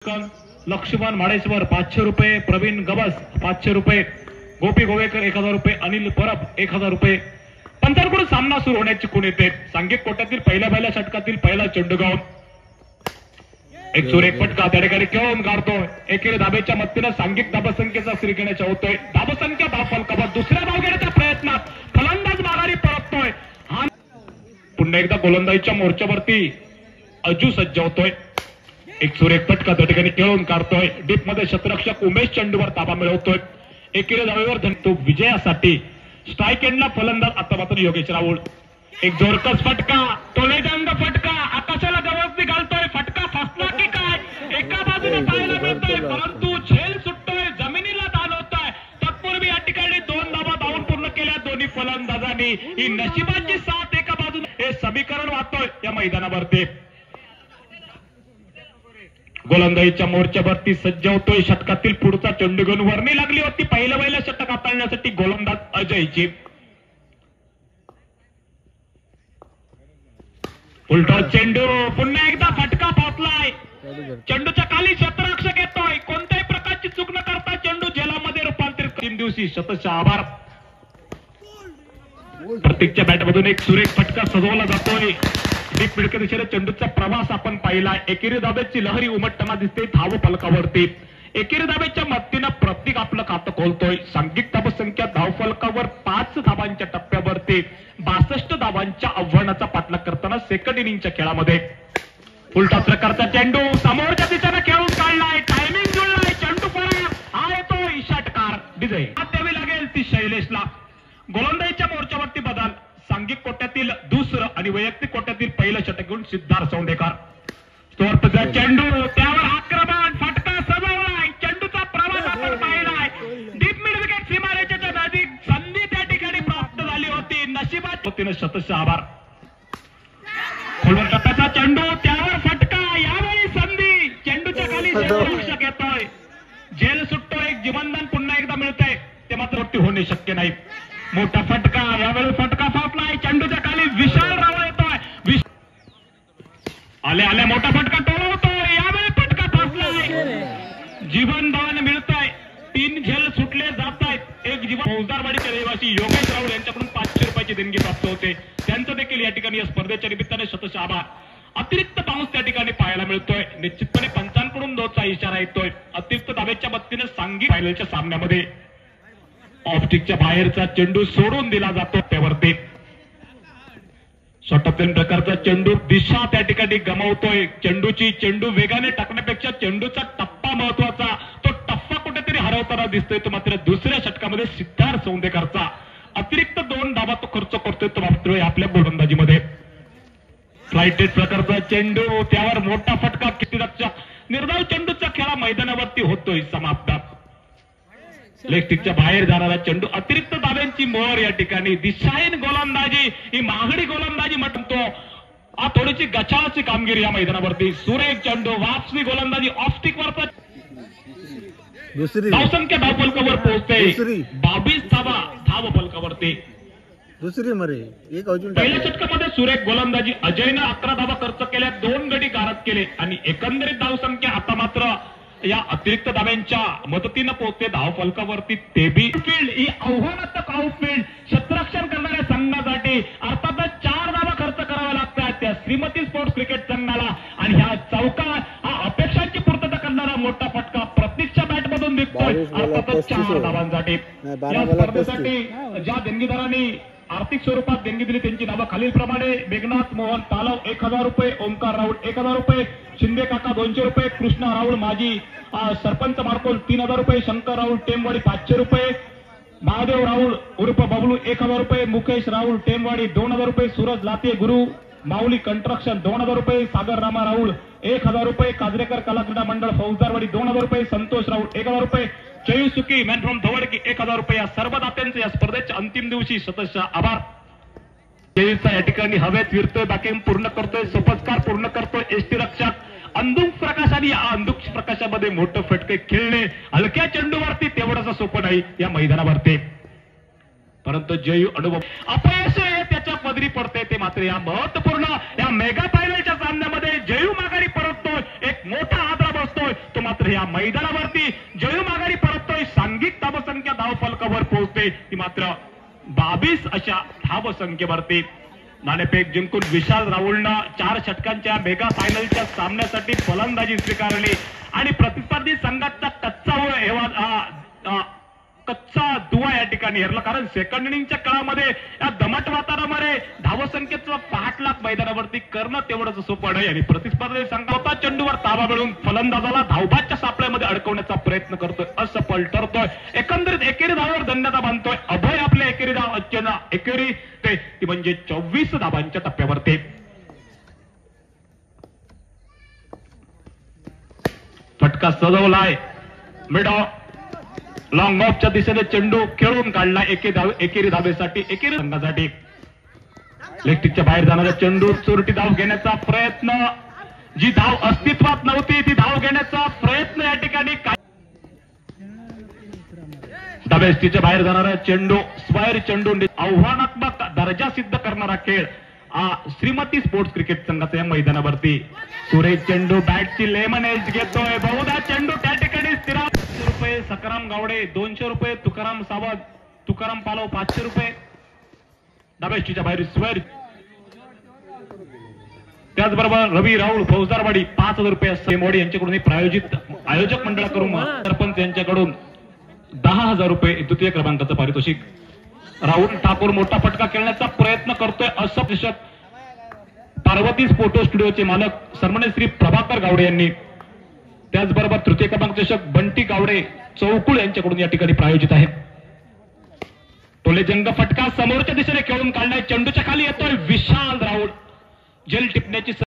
लक्ष्मण माळेश्वर 500 रुपये, प्रवीण गबस 500 रुपये, गोपी गोवेकर 1000 रुपये, अनिल परब 1000 रुपये। पंचांकडून सामना सुरू होण्याची खूण येते। सांघिक कोट्यातील पहिल्या षटकातील पहिला चेंडूगाव एक सुरेख फटका त्या ठिकाणी खेळून काढतोय। एकेरी धाबेच्या मदतीने सांघिक धाबसंख्येचा श्री घेण्याचा होतोय। धाबसंख्या धाव फलकावर दुसऱ्या धाव घेण्याच्या प्रयत्नात फलंदाज माघारी परततोय। हा पुन्हा एकदा गोलंदाजीच्या मोर्चावरती अजू सज्ज होतोय। एक सुरेख फटका त्या ठिकाणी खेळून काढतोय। डीप मध्ये क्षेत्ररक्षक उमेश चेंडूवर ताबा मिळवतोय। एकेरी धावेवर धनतो विजयासाठी स्ट्राइक एंडला फलंदाज आता मात्र योगेश राहुल। एक जोरकस फटका, टोलेदांड फटका, आकाशाला गवसणी घालतोय। फटका फसला की काय एका बाजूने पाहायला मिळतोय, परंतु झेल सुटतोय, जमिनीला दान होतोय। तत्पूर्वी या ठिकाणी 2 धावा धावून पूर्ण केल्या दोन्ही फलंदाजांनी। ही नशिबाची साथ एका बाजूने हे समीकरण वाहतोय या मैदानावरती। गोलंदाजीच्या मोर्चावरती सज्ज होतोय। षटकातील पुढचा चेंडू घेऊन वर्णी लागली होती पहिलं षटक हाताळण्यासाठी गोलंदाज अजयची। उलटा चेंडू, पुन्हा एकदा फटका फासलाय। चेंडूच्या खाली क्षेत्ररक्षक येतोय। कोणत्याही प्रकारची चूक न करता चेंडू झेलामध्ये रूपांतरित 3 दिवशी शतशः आभार। प्रत्येकच्या बॅटमधून एक सुरेख फटका सजवला जातोय। डीप मिडके दिशेने चेंडूचा प्रवास आपण पाहिलाय। एकेरी धाब्याची लहरी उमटताना दिसते धाव फलकावरती। एकेरी धाब्याच्या मदतीनं प्रत्येक आपलं खातं खोलतोय। सांघिक धावसंख्या धाव फलकावर 5 धावांच्या टप्प्यावरती 62 धावांच्या आव्हानाचा पाठलाग करताना सेकंड इनिंगच्या खेळामध्ये उलटा प्रकारचा चेंडू समोरच्या दिशेने खेळून काढलाय। टायमिंग जुळलाय, चेंडू पळा हा येतो षटकार विजय द्यावी लागेल ती शैलेशला। गोलंदाजीच्या मोर्चावरती बदल सांघिक कोट्यातील दुसरं आणि वैयक्तिक कोट्यातील पहिलं षटक घेऊन सिद्धार्थ चौंडेकर। तोरपचा चेंडू, त्यावर आक्रमण, फटका सजवलाय। चेंडूचा प्रवास आपण पाहिलाय। डीप मिड विकेट सीमारेषेच्या नजीक संधी त्या ठिकाणी प्राप्त झाली होती। नशिबात होतीनं शतशः आभार। खोलवर टप्प्याचा चेंडू, त्यावर फटका, यावेळी संधी। चेंडूच्या खाली क्षेत्ररक्षक येतोय, झेल सुटतो, एक जीवनदान पुन्हा एकदा मिळतंय, ते मात्र मोठी होणे शक्य नाही। मोठा फटका, यावेळी फटका फासलाय। चेंडूच्या खाली विशाल रावळ येतोय। आल्या मोठा फटका टोलवतोय, यावेळी फटका फासलाय। जीवनदान मिळतंय, 3 झेल सुटले जात आहेत। एक जीवन फौजदारवाडीचे रहिवासी योगेश राहुल यांच्याकडून 500 रुपयाची देणगी प्राप्त होते। त्यांचं देखील या ठिकाणी या स्पर्धेच्या निमित्ताने शतशः आभार। अतिरिक्त पाऊस त्या ठिकाणी पाहायला मिळतोय। निश्चितपणे पंचांकडून 2चा इशारा येतोय। अतिरिक्त धावेच्या मदतीने सांघिक फायनलच्या सामन्यामध्ये ऑप्टिकच्या बाहेरचा चेंडू सोडून दिला जातो त्यावरती स्वतंत्र प्रकारचा चेंडू दिशा त्या ठिकाणी गमावतोय। चेंडू वेगाने टाकण्यापेक्षा चेंडूचा टप्पा महत्वाचा, तो टप्पा कुठेतरी हरवताना दिसतोय। तो मात्र दुसऱ्या षटकामध्ये सिद्धार्थ चौंडेकरचा अतिरिक्त 2 धावा तो खर्च करतोय तो वापरतोय आपल्या गोलंदाजीमध्ये। फ्लाइट प्रकारचा चेंडू, त्यावर मोठा फटका, कितीरक्षक निर्धाव चेंडूचा खेळा मैदानावरती होतोय समाप्त। लेगस्टिकच्या बाहेर जाणारा चेंडू, अतिरिक्त धाव्यांची मोहर या ठिकाणी। दिशाहीन गोलंदाजी, ही माघडी गोलंदाजी म्हणतो। थोडीशी गचाळाची कामगिरी या मैदानावरती। सुरेख चेंडू, वापसी गोलंदाजी, ऑफस्टिकवरचा दुसरी धावसंख्या धाव फलकावर पोहोचते। 22 धावा धाव फलकावरती दुसरी मरे एक अजून पहिल्या षटकामध्ये सुरेख गोलंदाजी अजयनं 11 धावा खर्च केल्या, 2 गडी गारद केले आणि एकंदरीत धावसंख्या आता मात्र या अतिरिक्त धाव्यांच्या मदतीनं पोहोचते धाव फलकावरती। फील्ड ही आव्हानात्मक आउटफील्ड क्षेत्ररक्षण करणाऱ्या संघासाठी अर्थातच 4 धावा खर्च कराव्या लागतात त्या श्रीमती स्पोर्ट्स क्रिकेट संघाला। आणि ह्या चौकार हा अपेक्षांची पूर्तता करणारा मोठा फटका प्रत्येकच्या बॅटमधून दिसतोय। अर्थातच 4 धावांसाठी या स्पर्धेसाठी ज्या देणगीदारांनी आर्थिक स्वरूपात देणगी दिली त्यांची नावं खालीलप्रमाणे: मेघनाथ मोहन तालव 1000 रुपये, ओंकार राहुल 1000 रुपये, शिंदे काका 200 रुपये, कृष्णा राहुल माजी सरपंच मार्कोल 3000 रुपये, शंकर राहुल टेमवाडी 500 रुपये, महादेव राहुल उर्फ बबलू 1000 रुपये, मुकेश राहुल टेमवाडी 2000 रुपये, सूरज लाते गुरु माऊली कंस्ट्रक्शन 2000 रुपये, सागर रामा राहुल 1000 रुपये, काजरेकर कलाक्रीडा मंडळ फौजदारवाडी 2000 रुपये, संतोष राहुल 1000 रुपये, चयू सुकी मॅन फ्रॉम धवडकी 1000 रुपये। या सर्व दात्यांचे या स्पर्धेच्या अंतिम दिवशी शतशः आभार। चयूचा या ठिकाणी हवेत फिरतोय, बाकी पूर्ण करतोय, सोपस्कार पूर्ण करतोय एसटी रक्षक अंधुक प्रकाशाने। या अंधुक प्रकाशामध्ये मोठं फटके खेळणे हलक्या चेंडूवरती तेवढंच सोपं नाही या मैदानावरती, परंतु जयू अनुभव अपयश त्याच्या पदरी पडते ते मात्र या महत्वपूर्ण या मेगा फायनलच्या सामन्यामध्ये जयू माघारी परततोय, एक मोठा आदरा बसतोय। धाव या मैदानावरती जयू माघारी परततोय. सांघिक धावसंख्या धावफलकावर पोहोचते ती मात्र 22 अशा धावसंख्येवरती. नाणेफेक जिंकून विशाल राहुलनं 4 षटकांच्या मेगा फायनलच्या सामन्यासाठी फलंदाजी स्वीकारली आणि प्रतिस्पर्धी संघाचा कच्चा दुवा या ठिकाणी हरला. कारण सेकंड इनिंगच्या काळामध्ये या दमट वातावरणामध्ये धावसंख्येचं 5 लाख मैदानावरती करणं तेवढंच सोपं नाही आणि प्रतिस्पर्धी संघाचा चेंडूवर ताबा मिळवून फलंदाजाला धावबादच्या सापळ्यामध्ये अडकवण्याचा प्रयत्न करतोय. असफल ठरतोय. एकंदरीत एकेरी धावावर धन्यता बांधतोय अभय. आपल्या एकेरी धाव एकेरी ती म्हणजे 24 धावांच्या टप्प्यावरती. फटका सजवलाय. मिड लॉंग ऑफच्या दिशेने चेंडू खेळून काढला एकेरी धावेसाठी एकेरी संघासाठी. लेफ्टीच्या बाहेर जाणारा चेंडू चोरटी धाव घेण्याचा प्रयत्न. जी धाव अस्तित्वात नव्हती ती धाव घेण्याचा प्रयत्न या ठिकाणी. धावेस्टीच्या बाहेर जाणारा चेंडू स्क्वायर चेंडू आव्हानात्मक दर्जा सिद्ध करणारा खेळ श्रीमती स्पोर्ट्स क्रिकेट संघाच्या या मैदानावरती. सुरेश चेंडू बॅटची लेमन एज घेतोय. बहुधा चेंडू त्या ठिकाणी स्थिर. ₹500 सकाराम गावडे, ₹200 तुकाराम सावंत, तुकाराम पालव 500 रुपये. धावेस्टीच्या बाहेर स्क्वायर. त्याचबरोबर रवी राहुल फौजदारवाडी 5,000 रुपये. मोडी यांच्याकडून प्रायोजित आयोजक मंडळाकडून सरपंच यांच्याकडून 10,000 रुपये द्वितीय क्रमांकाचं पारितोषिक. राहुल ठाकूर मोठा फटका खेळण्याचा प्रयत्न करतोय. असं चषक पार्वती फोटो स्टुडिओचे मालक सन्माननीय श्री प्रभाकर गावडे यांनी. त्याचबरोबर तृतीय क्रमांक चषक बंटी गावडे चौकुळ यांच्याकडून या ठिकाणी प्रायोजित आहे. टोलेजंग फटका समोरच्या दिशेने खेळून काढलाय. चेंडूच्या खाली येतोय विशाल राहुल. जेल टिपण्याची